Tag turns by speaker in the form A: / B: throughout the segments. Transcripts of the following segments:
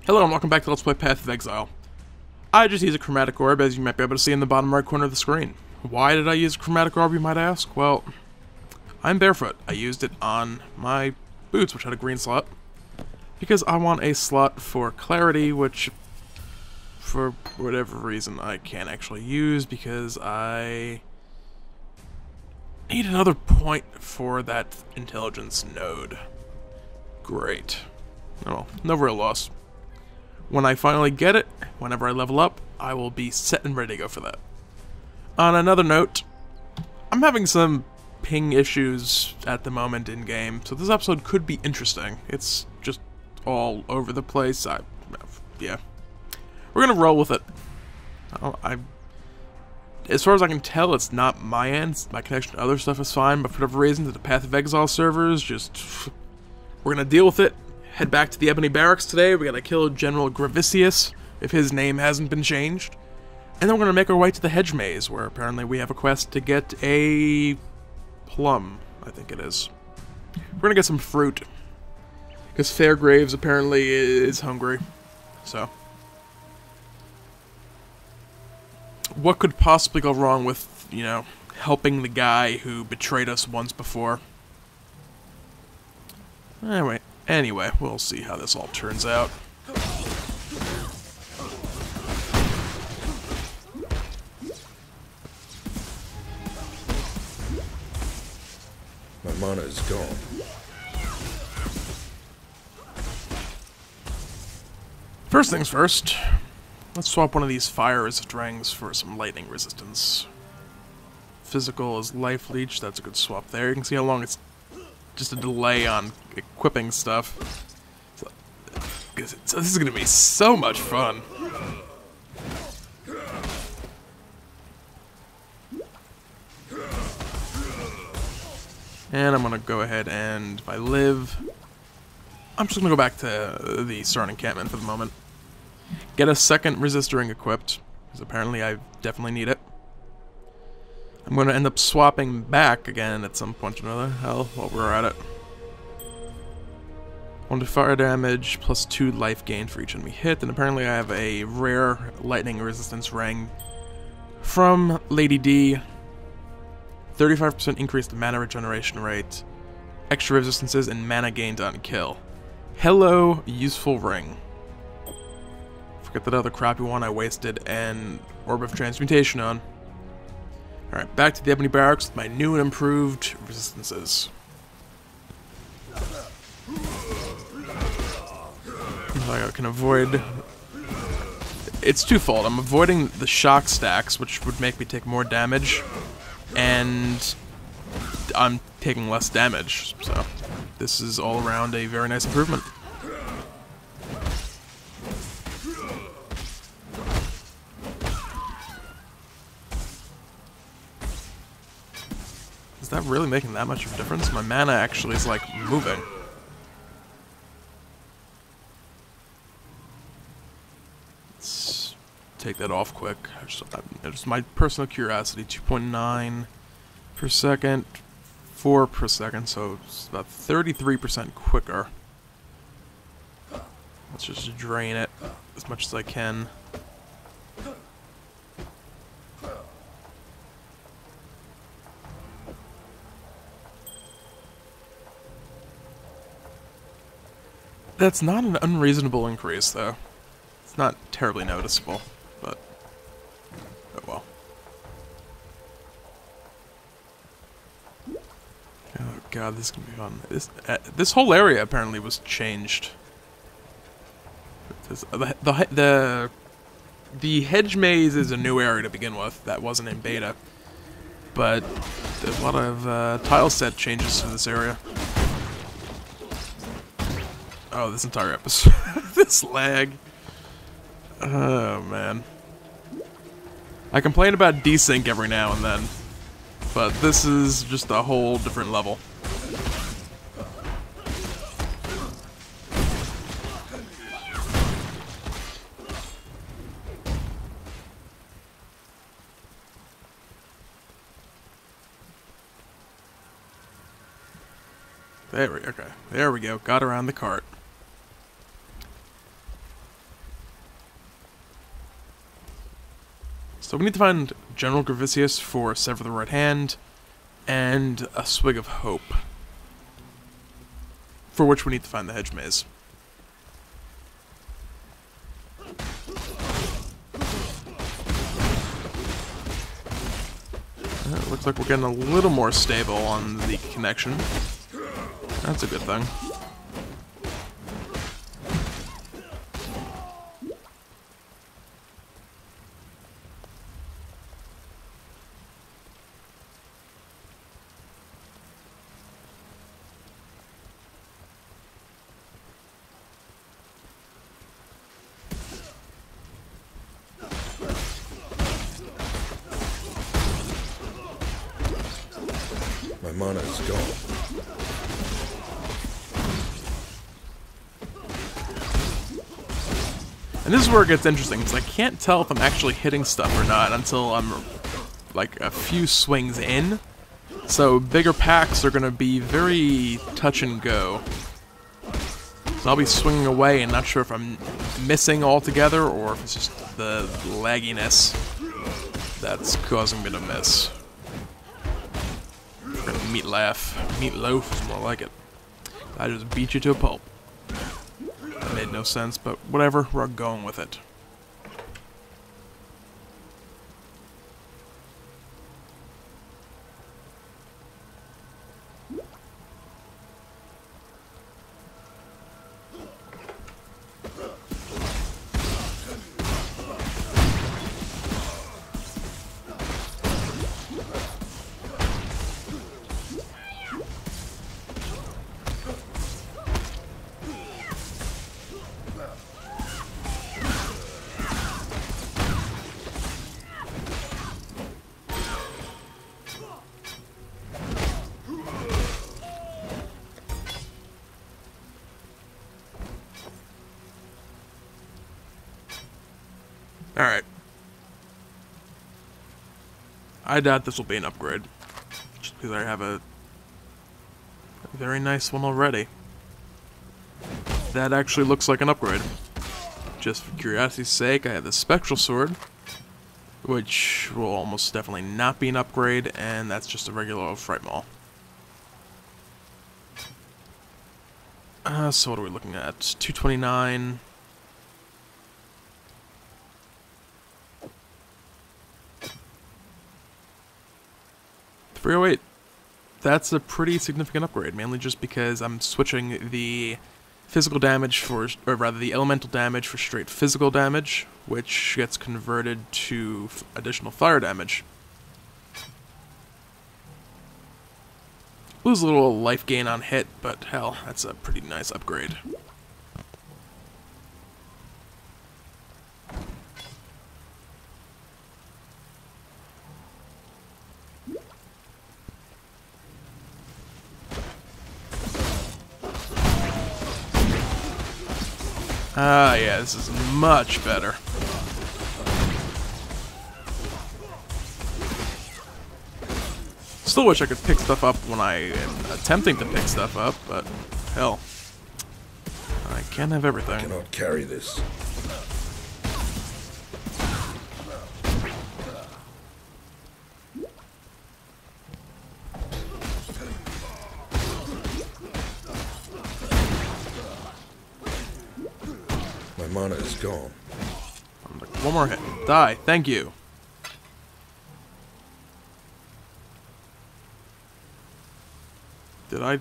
A: Hello and welcome back to Let's Play Path of Exile. I just used a chromatic orb, as you might be able to see in the bottom right corner of the screen. Why did I use a chromatic orb, you might ask? Well, I'm barefoot. I used it on my boots, which had a green slot, because I want a slot for clarity, which, for whatever reason, I can't actually use, because I need another point for that intelligence node. Great. Oh, no real loss. When I finally get it, whenever I level up, I will be set and ready to go for that. On another note, I'm having some ping issues at the moment in-game, so this episode could be interesting. It's just all over the place. Yeah. We're gonna roll with it. As far as I can tell, it's not my end. My connection to other stuff is fine, but for whatever reason, the Path of Exile servers, we're gonna deal with it. Head back to the Ebony Barracks today. We gotta kill General Gravicious, if his name hasn't been changed. And then we're gonna make our way to the Hedge Maze, where apparently we have a quest to get a plum, I think it is. We're gonna get some fruit, because Fairgraves apparently is hungry. So, what could possibly go wrong with, you know, helping the guy who betrayed us once before? Anyway, we'll see how this all turns out.
B: My mana is gone.
A: First things first, let's swap one of these fire resist rings for some lightning resistance. Physical is life leech, that's a good swap there. You can see how long it's just a delay on equipping stuff. So this is gonna be so much fun. And I'm gonna go ahead and, if I live, I'm just gonna go back to the starting encampment for the moment. Get a second resistor ring equipped, because apparently I definitely need it. I'm going to end up swapping back again at some point or another. Hell, while we're at it. 1 to fire damage, plus 2 life gain for each enemy hit, and apparently I have a rare lightning resistance ring from Lady D. 35% increased mana regeneration rate, extra resistances, and mana gained on kill. Hello, useful ring. Forget that other crappy one I wasted an Orb of Transmutation on. Alright, back to the Ebony Barracks with my new and improved resistances. I can avoid... It's twofold. I'm avoiding the shock stacks, which would make me take more damage, and I'm taking less damage, so this is all around a very nice improvement. Is that really making that much of a difference? My mana actually is, like, moving. Let's take that off quick. Just my personal curiosity. 2.9 per second, 4 per second, so it's about 33% quicker. Let's just drain it as much as I can. That's not an unreasonable increase, though. It's not terribly noticeable, but oh well. Oh god, this is gonna be fun. This whole area apparently was changed. The Hedge Maze is a new area to begin with. That wasn't in beta, but there's a lot of tile set changes to this area. Oh, this entire episode. This lag. Oh, man. I complain about desync every now and then, but this is just a whole different level. There we go. Got around the cart. So we need to find General Gravicious for Sever the Right Hand, and a Swig of Hope, for which we need to find the Hedge Maze. It looks like we're getting a little more stable on the connection. That's a good thing.
B: My mana is gone.
A: And this is where it gets interesting, because I can't tell if I'm actually hitting stuff or not until I'm, like, a few swings in. So bigger packs are going to be very touch and go. So I'll be swinging away and not sure if I'm missing altogether or if it's just the lagginess that's causing me to miss. Meatloaf is more like it. I just beat you to a pulp. That made no sense, but whatever, we're going with it. Alright. I doubt this will be an upgrade. Just because I have a very nice one already. That actually looks like an upgrade. Just for curiosity's sake, I have the Spectral Sword, which will almost definitely not be an upgrade, and that's just a regular old Fright Maul. So what are we looking at? 229... 308. That's a pretty significant upgrade, mainly just because I'm switching the physical damage for, or rather the elemental damage for straight physical damage, which gets converted to additional fire damage. Lose a little life gain on hit, but hell, that's a pretty nice upgrade. Ah, yeah, this is much better. Still wish I could pick stuff up when I am attempting to pick stuff up, but hell, I can't have everything.
B: I cannot carry this. My mana is gone.
A: I'm like, one more hit. Die. Thank you. Did I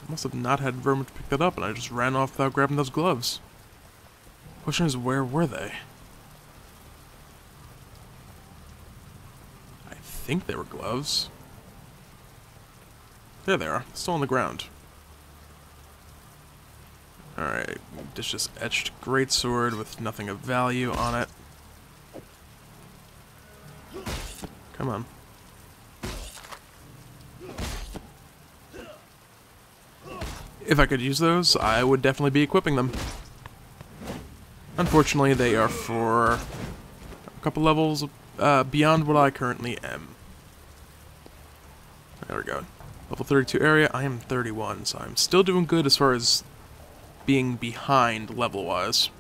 A: must have not had room to pick that up, and I just ran off without grabbing those gloves. Question is, where were they? I think they were gloves. There they are. Still on the ground. Alright, this just etched greatsword with nothing of value on it. Come on. If I could use those, I would definitely be equipping them. Unfortunately, they are for a couple levels beyond what I currently am. There we go. Level 32 area, I am 31, so I'm still doing good as far as being behind level-wise.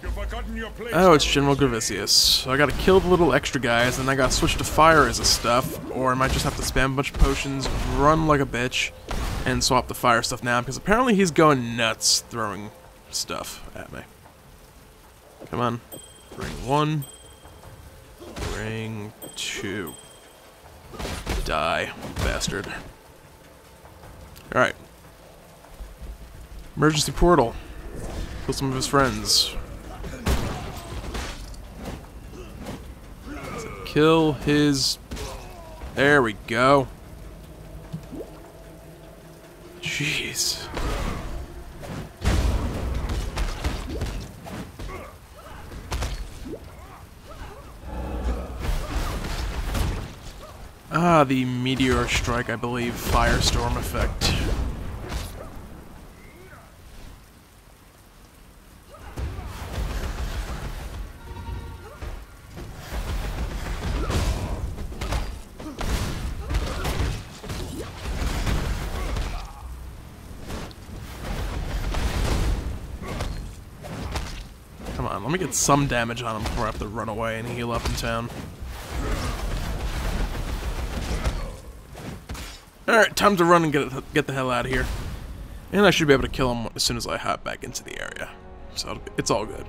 C: You've forgotten your place.
A: Oh, it's General Gravicious. So I gotta kill the little extra guys, and I gotta switch to fire as a stuff, or I might just have to spam a bunch of potions, run like a bitch, and swap the fire stuff now, because apparently he's going nuts throwing stuff at me. Come on. Ring 1. Ring 2. Die, bastard. Alright. Emergency portal. Kill some of his friends. Kill his... There we go. Jeez. Ah, the meteor strike, I believe, firestorm effect. Come on, let me get some damage on him before I have to run away and heal up in town. Alright, time to run and get the hell out of here. And I should be able to kill him as soon as I hop back into the area. So it's all good.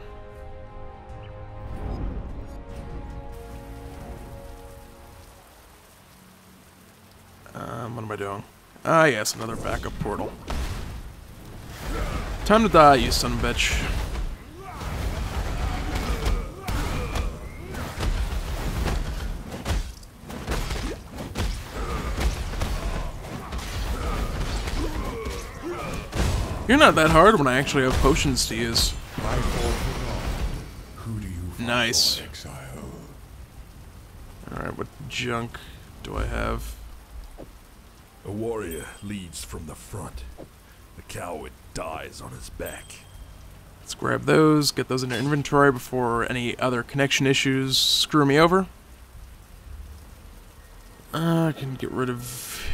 A: What am I doing? Ah, yes, another backup portal. Time to die, you son of a bitch. You're not that hard when I actually have potions to use.
C: Who do you
A: Nice.
C: Exile?
A: Alright, what junk do I have?
C: A warrior leads from the front. The coward dies on his back.
A: Let's grab those, get those in inventory before any other connection issues screw me over. I can get rid of...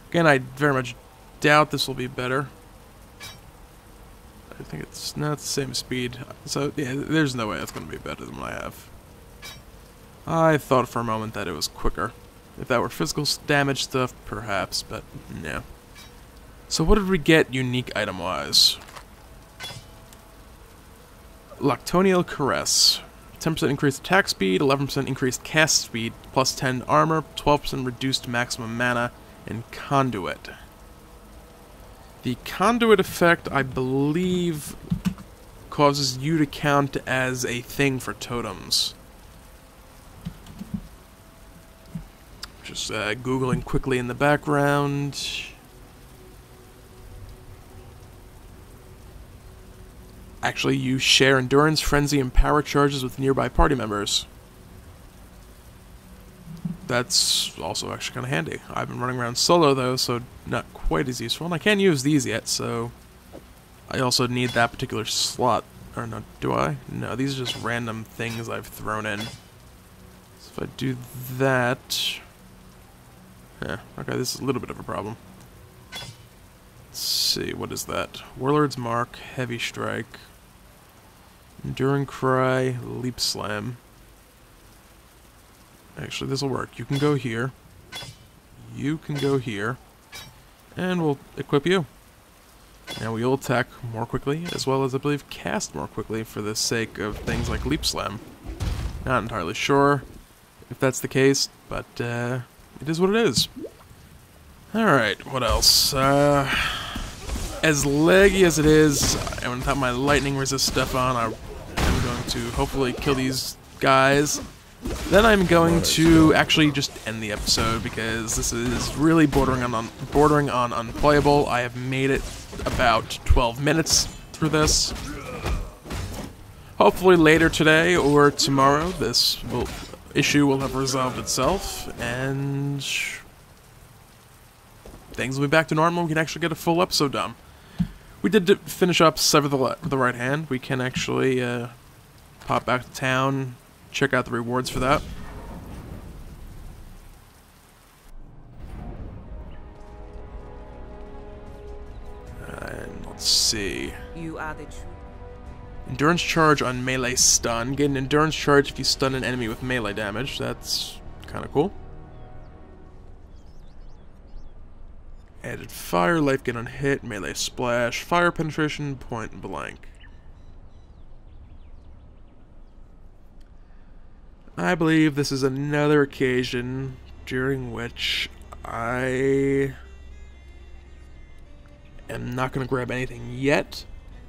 A: Again, I very much doubt this will be better. I think it's not the same speed. So, yeah, there's no way that's going to be better than what I have. I thought for a moment that it was quicker. If that were physical damage stuff, perhaps, but no. So what did we get unique item-wise? Lactonial Caress. 10% increased attack speed, 11% increased cast speed, plus 10 armor, 12% reduced maximum mana, and Conduit. The Conduit effect, I believe, causes you to count as a thing for totems. Just Googling quickly in the background. Actually, you share Endurance, Frenzy, and Power charges with nearby party members. That's also actually kind of handy. I've been running around solo though, so not quite as useful. And I can't use these yet, so I also need that particular slot. Or no, do I? No, these are just random things I've thrown in. So if I do that... Yeah, okay, this is a little bit of a problem. Let's see, what is that? Warlord's Mark, Heavy Strike, Enduring Cry, Leap Slam. Actually, this will work. You can go here. You can go here. And we'll equip you. And we'll attack more quickly, as well as, I believe, cast more quickly for the sake of things like Leap Slam. Not entirely sure if that's the case, but it is what it is. Alright, what else? As laggy as it is, and without my lightning resist stuff on, I'm going to hopefully kill these guys. Then I'm going to actually just end the episode because this is really bordering on unplayable. I have made it about 12 minutes through this. Hopefully later today or tomorrow this issue will have resolved itself and things will be back to normal. We can actually get a full episode done. We did finish up Sever the Right Hand. We can actually pop back to town, check out the rewards for that. Let's see.
D: You are the truth.
A: Endurance charge on melee stun. Get an endurance charge if you stun an enemy with melee damage. That's kind of cool. Added fire, life gain on hit, melee splash, fire penetration, point blank. I believe this is another occasion during which I am not going to grab anything yet.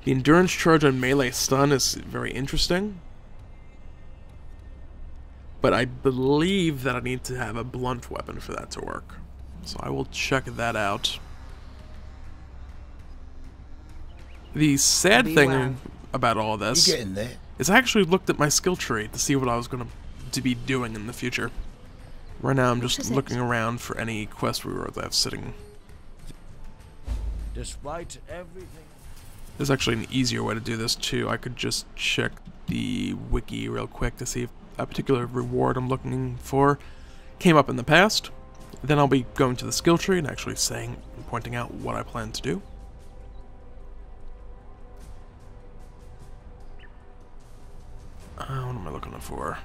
A: The endurance charge on melee stun is very interesting. But I believe that I need to have a blunt weapon for that to work. So I will check that out. The sad thing about all this is I actually looked at my skill tree to see what I was going to be doing in the future. Right now I'm just looking around for any quest rewards I have sitting.
C: Despite everything.
A: There's actually an easier way to do this too. I could just check the wiki real quick to see if a particular reward I'm looking for came up in the past. Then I'll be going to the skill tree and actually saying and pointing out what I plan to do. What am I looking for?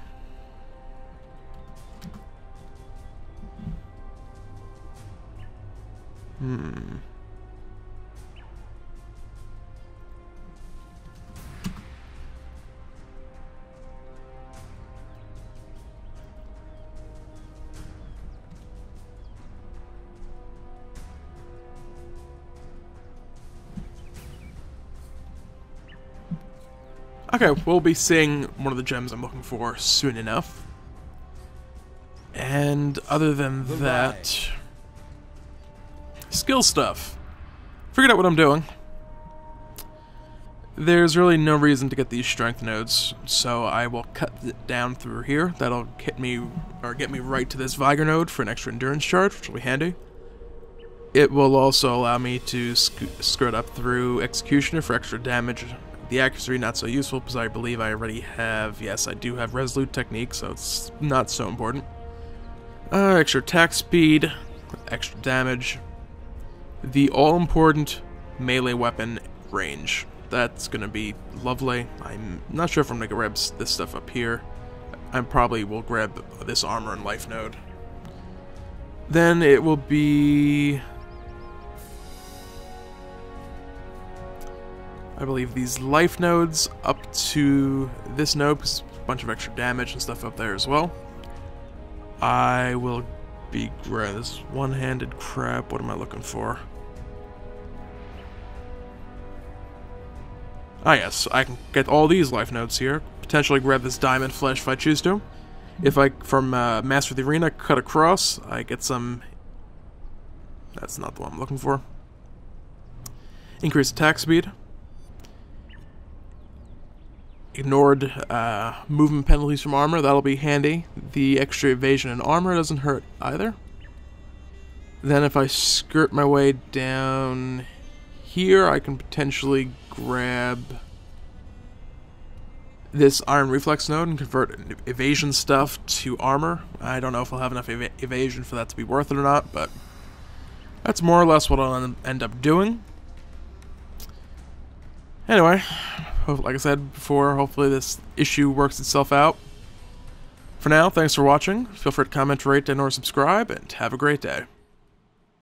A: Okay, we'll be seeing one of the gems I'm looking for soon enough. And other than that, skill stuff. Figured out what I'm doing. There's really no reason to get these strength nodes, so I will cut it down through here. That'll get me right to this Vigor node for an extra endurance charge, which will be handy. It will also allow me to skirt up through Executioner for extra damage. The accuracy not so useful because I believe I already have, yes, I do have Resolute Technique, so it's not so important. Extra attack speed, extra damage. The all-important melee weapon range. That's gonna be lovely. I'm not sure if I'm gonna grab this stuff up here. I probably will grab this armor and life node. Then it will be, I believe, these life nodes up to this node, because a bunch of extra damage and stuff up there as well. I will be grabbing this one-handed crap. What am I looking for? Ah yes, I can get all these life nodes here. Potentially grab this diamond flesh if I choose to. If I, from Master of the Arena, cut across, I get some... That's not the one I'm looking for. Increase attack speed. Ignored movement penalties from armor, that'll be handy. The extra evasion and armor doesn't hurt either. Then if I skirt my way down here, I can potentially grab this iron reflex node and convert evasion stuff to armor. I don't know if I'll have enough evasion for that to be worth it or not, but that's more or less what I'll end up doing. Anyway, like I said before, hopefully this issue works itself out. For now, thanks for watching. Feel free to comment, rate, and or subscribe, and have a great day.